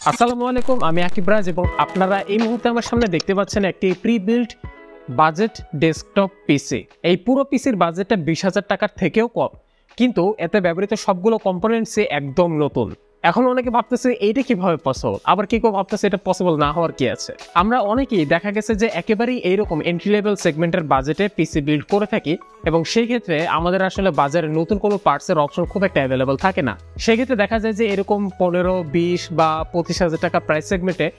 আসসালামু আলাইকুম, আমি আকিব রাজ এবং আপনারা এই মুহূর্তে আমার সামনে দেখতে পাচ্ছেন একটি প্রি বিল্ট বাজেট ডেস্কটপ পিসি। এই পুরো পিসির বাজেটটা 20,000 টাকার থেকেও কম, কিন্তু এতে ব্যবহৃত সবগুলো কম্পোনেন্টসই একদম নতুন। এখন অনেকে ভাবতেছে এইটা কিভাবে পসিবল, আবার কেউ কেউ ভাবতেছে এটা পসিবল না হওয়ার কি আছে। আমরা অনেকেই দেখা গেছে যে একেবারেই এইরকম এন্ট্রি লেভেল সেগমেন্টের বাজেটে পিসি বিল্ড করে থাকি, এবং সেই ক্ষেত্রে আমাদের আসলে বাজারে নতুন কোনো পার্টসের অপশন খুব একটা অ্যাভেলেবল থাকে না। সেক্ষেত্রে দেখা যায় যে এরকম 15, 20 বা 25,000 টাকা প্রাইস সেগমেন্টে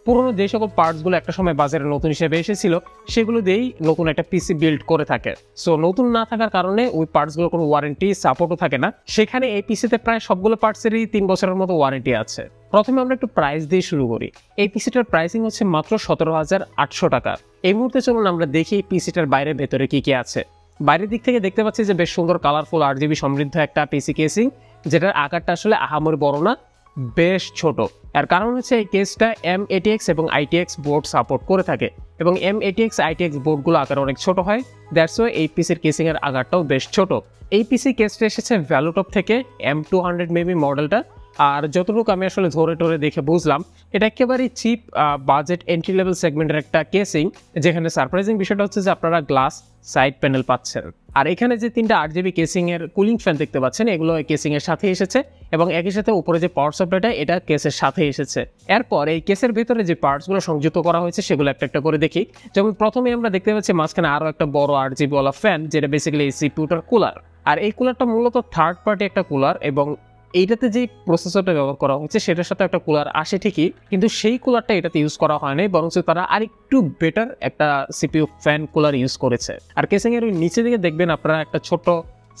পুরোনো যে সকল পার্টসগুলো একটা সময় বাজারে নতুন হিসেবে এসেছিল সেগুলো দিয়েই নতুন একটা পিসি বিল্ড করে থাকে। সো নতুন না থাকার কারণে ওই পার্টসগুলোর কোনো ওয়ারেন্টি সাপোর্টও থাকে না। সেখানে এই পিসিতে প্রায় সবগুলো পার্টসেরই 3 বছরের মতো ওয়ারেন্টি আছে। প্রথমে আমরা একটু প্রাইস দিয়ে শুরু করি। এই পিসিটার প্রাইসিং হচ্ছে মাত্র 17,800 টাকা। এই মুহূর্তে চলুন আমরা দেখি এই পিসিটার বাইরে ভেতরে কি কি আছে। বাইরের দিক থেকে দেখতে পাচ্ছি যে বেশ সুন্দর কালারফুল 8GB সমৃদ্ধ একটা পিসি কেসিং, যেটার আকারটা আসলে আহামরি বড় না, বেশ ছোট। এর কারণ হচ্ছে এই কেসটা M80X এবং ITX বোর্ড সাপোর্ট করে থাকে, এবং M80X ITX বোর্ডগুলো আকার অনেক ছোট হয়। দ্যাটস ওয়াই এই পিসির কেসিং এর আকারটাও বেশ ছোট। এই পিসি কেসটা এসেছে ভ্যালুটপ থেকে M200 মেবি মডেলটা। আর যতটুকু আমি আসলে ধরে টরে দেখে বুঝলাম, এটা একেবারেই চিপ বাজেট এন্ট্রি লেভেল সেগমেন্টের একটা কেসিং, যেখানে সারপ্রাইজিং বিষয়টা হচ্ছে যে আপনারা গ্লাস সাইড প্যানেল পাচ্ছেন। আর এখানে যে 3টা 8GB কেসিং এর কুলিং ফ্যান দেখতে পাচ্ছেন, এগুলো কেসিং এর সাথে এসেছে, এবং একই সাথে উপরে যে পাওয়ার সাপ্লাইটা এটা কেসের সাথে এসেছে। এরপর এই কেসের ভিতরে যে পার্টসগুলো সংযুক্ত করা হয়েছে সেগুলো একটা একটা করে দেখি। যেমন প্রথমে আমরা দেখতে পাচ্ছি মাঝখানে আরও একটা বড় 8GB ওয়ালা ফ্যান, যেটা বেসিক্যালি এই সিপিইউটার কুলার। আর এই কুলারটা মূলত থার্ড পার্টি একটা কুলার, এবং এইটাতে যে প্রসেসরটা ব্যবহার করা হচ্ছে সেটার সাথে একটা কুলার আসে ঠিকই, কিন্তু সেই কুলারটা এটাতে ইউজ করা হয় নাই, বরং তারা আরেকটু বেটার একটা সিপিইউ ফ্যান কুলার ইউজ করেছে। আর কেসিং এর নিচে দিকে দেখবেন আপনারা একটা ছোট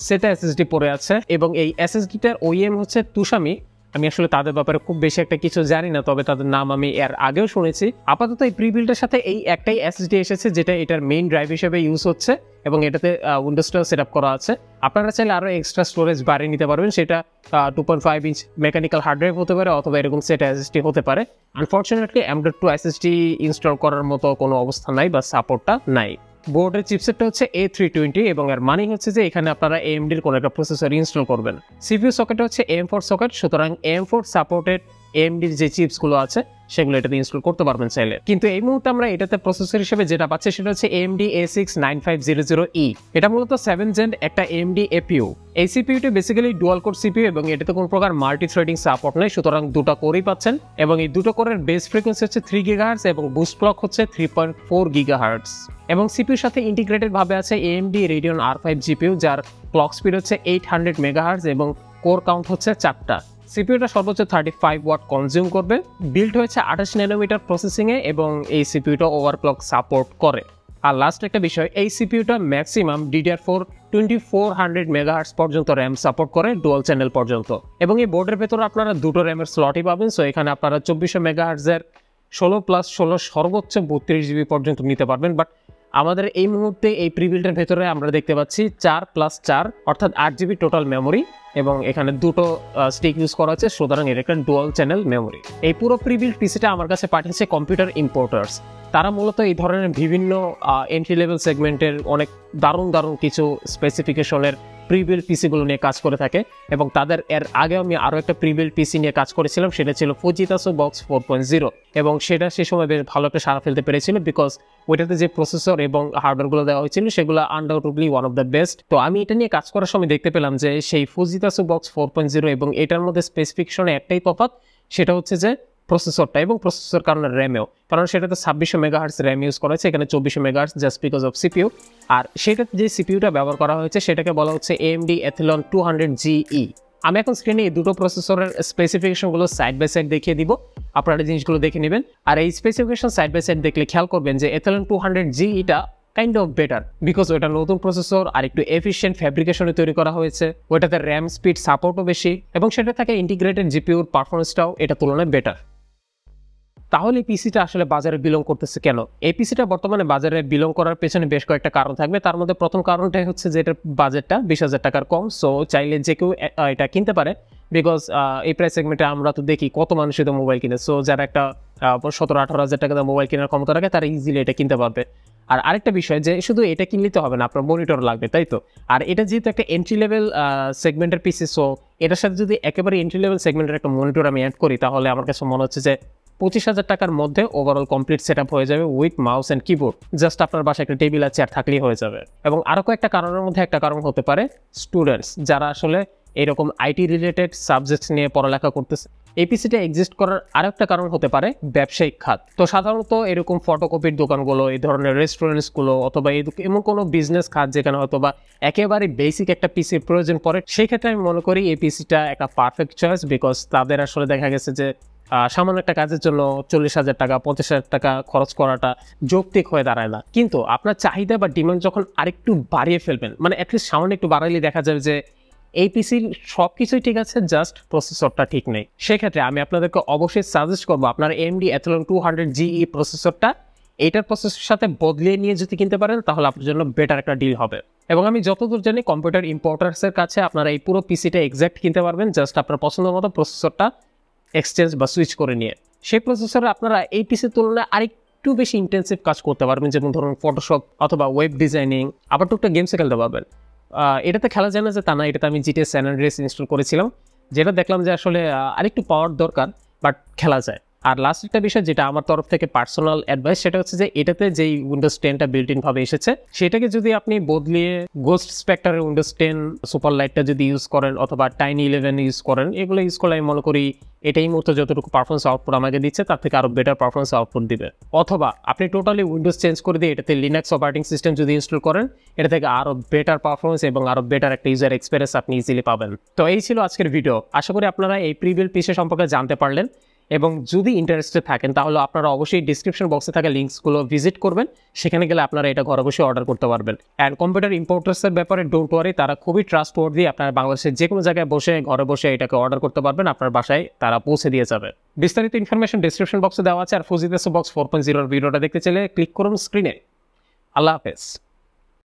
সেটা এসএসডি পড়ে আছে, এবং এই এসএসডিটার ওইএম হচ্ছে তুশামি। আমি আসলে তাদের ব্যাপারে খুব বেশি একটা কিছু জানি না, তবে তাদের নাম আমি এর আগেও শুনেছি। আপাতত এই প্রি বিল্ডের সাথে এই একটাই এসএসডি এসেছে, যেটা এটার মেইন ড্রাইভ হিসেবে ইউজ হচ্ছে, এবং এটাতে উইন্ডোজটাও সেট আপ করা আছে। আপনারা চাইলে আরও এক্সট্রা স্টোরেজ বাড়িয়ে নিতে পারবেন, সেটা 2.5 ইঞ্চ মেকানিক্যাল হার্ড ড্রাইভ হতে পারে, অথবা এরকম সেট এসএসডি হতে পারে। আনফর্চুনেটলি M.2 এসএসডি ইনস্টল করার মতো কোনো অবস্থা নাই বা সাপোর্টটা নাই। বোর্ডের চিপসেটটা হচ্ছে A320, এবং এর মানে হচ্ছে যে এখানে আপনারা AMD-র কোনো একটা প্রসেসর ইনস্টল করবেন। সিপিইউ সকেট হচ্ছে AM4 সকেট, সুতরাং AM4 সাপোর্টেড AMD-র যে চিপসগুলো আছে সেগুলো এটাতে ইনস্টল করতে পারবেন চাইলে। কিন্তু এই মুহূর্তে আমরা এটাতে প্রসেসর হিসেবে যেটা পাচ্ছি সেটা হচ্ছে AMD A69500E। এটা মূলত 7th Gen একটা AMD APU। এই সিপিইউটি বেসিক্যালি ডুয়াল কোর সিপিইউ, এবং এটাতে কোনো প্রকার মাল্টি থ্রেডিং সাপোর্ট নেই, সুতরাং দুটো কোরই পাচ্ছেন। এবং এই দুটো কোরের বেস ফ্রিকোয়েন্সি হচ্ছে 3 GHz এবং বুস্ট ক্লক হচ্ছে 3.4 GHz। এবং সিপিইউর সাথে ইন্টিগ্রেটেড ভাবে আছে AMD Radeon R5 GPU, যার ক্লক স্পিড হচ্ছে 800 MHz এবং কোর কাউন্ট হচ্ছে 4টা। সিপিইউটা সর্বোচ্চ 35 ওয়াট কনজিউম করবে। বিল্ড হয়েছে 28 ন্যানোমিটার প্রসেসিংয়ে, এবং এই সিপিইউটা ওভারক্লক সাপোর্ট করে। আর লাস্ট একটা বিষয়, এই সিপিইউটা ম্যাক্সিমাম DDR4 2400 MHz পর্যন্ত র্যাম সাপোর্ট করে, ডুয়াল চ্যানেল পর্যন্ত। এবং এই বোর্ডের ভেতরে আপনারা দুটো র্যামের স্লটই পাবেন। সো এখানে আপনারা 2400 MHz এর 16+16 সর্বোচ্চ 32GB পর্যন্ত নিতে পারবেন। বাট আমাদের এই মুহূর্তে এই প্রিবিল্ডের ভেতরে আমরা দেখতে পাচ্ছি 4+4 অর্থাৎ 8GB টোটাল মেমোরি, এবং এখানে দুটো স্টিক ইউজ করা হচ্ছে, সুতরাং এর একটা ডুয়াল চ্যানেল মেমোরি। এই পুরো প্রিবিল্ড পিসিটা আমার কাছে পাঠিয়েছে কম্পিউটার ইম্পোর্টার্স। তারা মূলত এই ধরনের বিভিন্ন এন্ট্রি লেভেল সেগমেন্টের অনেক দারুণ দারুণ কিছু স্পেসিফিকেশনের প্রিবিল্ড পিসিগুলো নিয়ে কাজ করে থাকে, এবং তাদের এর আগে আমি আরও একটা প্রিবিল্ড পিসি নিয়ে কাজ করেছিলাম, সেটা ছিল fujitasu box 4.0, এবং সেটা সে সময় বেশ ভালো একটা সাড়া ফেলতে পেরেছিল, বিকজ ওইটাতে যে প্রসেসর এবং হার্ডওয়্যারগুলো দেওয়া হয়েছিল সেগুলো undoubtedly one of the best. তো আমি এটা নিয়ে কাজ করার সময় দেখতে পেলাম যে সেই fujitasu box 4.0 এবং এটার মধ্যে স্পেসিফিকেশনে একটাই তফাৎ, সেটা হচ্ছে যে প্রসেসরটা, এবং প্রসেসর কারণে র্যামেও, কারণ সেটাতে 2600 MHz র্যাম ইউজ করা হয়েছে, এখানে 2400 MHz just because of CPU. আর সেটাতে যে সিপিইউটা ব্যবহার করা হয়েছে সেটাকে বলা হচ্ছে AMD Athlon 200GE। আমি এখন স্ক্রিনে এই দুটো প্রসেসরের স্পেসিফিকেশনগুলো সাইড বাই সাইড দেখিয়ে দিব, আপনারা জিনিসগুলো দেখে নেবেন। আর এই স্পেসিফিকেশন সাইড বাই সাইড দেখলে খেয়াল করবেন যে Athlon 200GE-টা কাইন্ড অফ বেটার, বিকজ ওটা নতুন প্রসেসর আর একটু এফিশিয়েন্ট ফ্যাব্রিকেশনে তৈরি করা হয়েছে, ওইটাতে র্যাম স্পিড সাপোর্টও বেশি, এবং সেটা থাকে ইন্টিগ্রেটেড জিপিউর পারফরমেন্সটাও এটা তুলনায় বেটার। তাহলে এই পিসিটা আসলে বাজারে বিলং করতেছে কেন? এই পিসিটা বর্তমানে বাজারে বিলং করার পেছনে বেশ কয়েকটা কারণ থাকবে। তার মধ্যে প্রথম কারণটাই হচ্ছে যে এটার বাজেটটা 20,000 টাকার কম। সো চাইলে যে কেউ এটা কিনতে পারে, বিকজ এই প্রাইস সেগমেন্টে আমরা তো দেখি কত মানুষই তো মোবাইল কিনে। সো যারা একটা 17-18 হাজার টাকা মোবাইল কেনার ক্ষমতা রাখে তারা ইজিলি এটা কিনতে পারবে। আর আরেকটা বিষয় যে শুধু এটা কিনলে তো হবে না, আপনার মনিটর লাগবে, তাই তো? আর এটা যেহেতু একটা এন্ট্রি লেভেল সেগমেন্টের পিসি, সো এটার সাথে যদি একেবারে এন্ট্রি লেভেল সেগমেন্টের একটা মনিটর আমি অ্যাড করি, তাহলে আমার কাছে মনে হচ্ছে যে 25,000 টাকার মধ্যে ওভারঅল কমপ্লিট সেট আপ হয়ে যাবে with mouse and keyboard. Just আপনার বাসায় একটা টেবিল আর চেয়ার থাকলেই হয়ে যাবে। এবং আরও কয়েকটা কারণের মধ্যে একটা কারণ হতে পারে স্টুডেন্টস যারা আসলে এরকম আইটি রিলেটেড সাবজেক্ট নিয়ে পড়ালেখা করতেছে। এই পিসিটা এক্সিস্ট করার আরেকটা কারণ হতে পারে ব্যবসায়িক খাত। তো সাধারণত এরকম ফটোকপির দোকানগুলো, এই ধরনের রেস্টুরেন্টসগুলো অথবা এমন কোনো বিজনেস খাত যেখানে হয়তো বা একেবারে বেসিক একটা পিসির প্রয়োজন পড়ে, সেই ক্ষেত্রে আমি মনে করি এই পিসিটা একটা পারফেক্ট চয়েস। বিকজ তাদের আসলে দেখা গেছে যে সামান্য একটা কাজের জন্য 40,000 টাকা 50,000 টাকা খরচ করাটা যৌক্তিক হয়ে দাঁড়ায় না। কিন্তু আপনার চাহিদা বা ডিমান্ড যখন আরেকটু বাড়িয়ে ফেলবেন, মানে অ্যাটলিস্ট সামান্য একটু বাড়াইলে দেখা যাবে যে এই পিসির সব কিছুই ঠিক আছে, জাস্ট প্রসেসরটা ঠিক নেই। সেক্ষেত্রে আমি আপনাদেরকে অবশ্যই সাজেস্ট করবো আপনার AMD Athlon 200GE প্রসেসরটা এইটার প্রসেসরের সাথে বদলিয়ে নিয়ে যদি কিনতে পারেন, তাহলে আপনার জন্য বেটার একটা ডিল হবে। এবং আমি যতদূর জানি কম্পিউটার ইম্পোর্টার্সের কাছে আপনারা এই পুরো পিসিটা এক্স্যাক্ট কিনতে পারবেন, জাস্ট আপনার পছন্দ মতো প্রসেসরটা এক্সচেঞ্জ বা সুইচ করে নিয়ে। সেই প্রসেসরে আপনারা এই পিসির তুলনায় আরেকটু বেশি ইন্টেন্সিভ কাজ করতে পারবেন, যেমন ধরুন ফটোশপ অথবা ওয়েব ডিজাইনিং, আবার টুকটা গেমসে খেলতে পারবেন। এটাতে খেলা যায় না যে তা না, এটাতে আমি GTA San Andreas ইনস্টল করেছিলাম, যেটা দেখলাম যে আসলে আরেকটু পাওয়ার দরকার, বাট খেলা যায়। আর লাস্ট একটা বিষয় যেটা আমার তরফ থেকে পার্সোনাল অ্যাডভাইস, সেটা হচ্ছে যে এটাতে যেই উইন্ডোজ 10টা বিল্ট ইন ভাবে এসেছে, সেটাকে যদি আপনি বদলিয়ে গোস্ট স্পেক্টারের উইন্ডোজ 10 সুপার লাইটটা যদি ইউজ করেন অথবা টাইনি 11 ইউজ করেন, এগুলো ইউজ করলে আমি মনে করি এটাই মতো যতটুকু পারফরমেন্স আউটপুট আমাকে দিচ্ছে তার থেকে আরও বেটার পারফরমেন্স আউটপুট দিবে। অথবা আপনি টোটালি উইন্ডোজ চেঞ্জ করে দিয়ে এটাতে লিনাক্স অপারেটিং সিস্টেম যদি ইনস্টল করেন, এটা থেকে আরও বেটার পারফরমেন্স এবং আরও বেটার একটা ইউজার এক্সপিরিয়েন্স আপনি ইজিলি পাবেন। তো এই ছিল আজকের ভিডিও। আশা করি আপনারা এই প্রিবিল্ড পিসি সম্পর্কে জানতে পারলেন, এবং যদি ইন্টারেস্টেড থাকেন তাহলে আপনারা অবশ্যই ডিসক্রিপশন বক্সে থাকা লিঙ্কসগুলো ভিজিট করবেন, সেখানে গেলে আপনারা এটা ঘরে বসে অর্ডার করতে পারবেন। অ্যান্ড কম্পিউটার ইম্পোর্টার্সের ব্যাপারে ডোন্ট ওয়ারি, তারা খুবই ট্রাস্টওয়ার্দি। আপনারা বাংলাদেশের যে কোনো জায়গায় বসে ঘরে বসে এটাকে অর্ডার করতে পারবেন, আপনার বাসায় তারা পৌঁছে দিয়ে যাবে। বিস্তারিত ইনফরমেশন ডিসক্রিপশন বক্সে দেওয়া আছে। আর ফুজিতাসু বক্স 4.0 ভিডিওটা দেখতে চাইলে ক্লিক করুন স্ক্রিনে। আল্লাহ হাফেজ।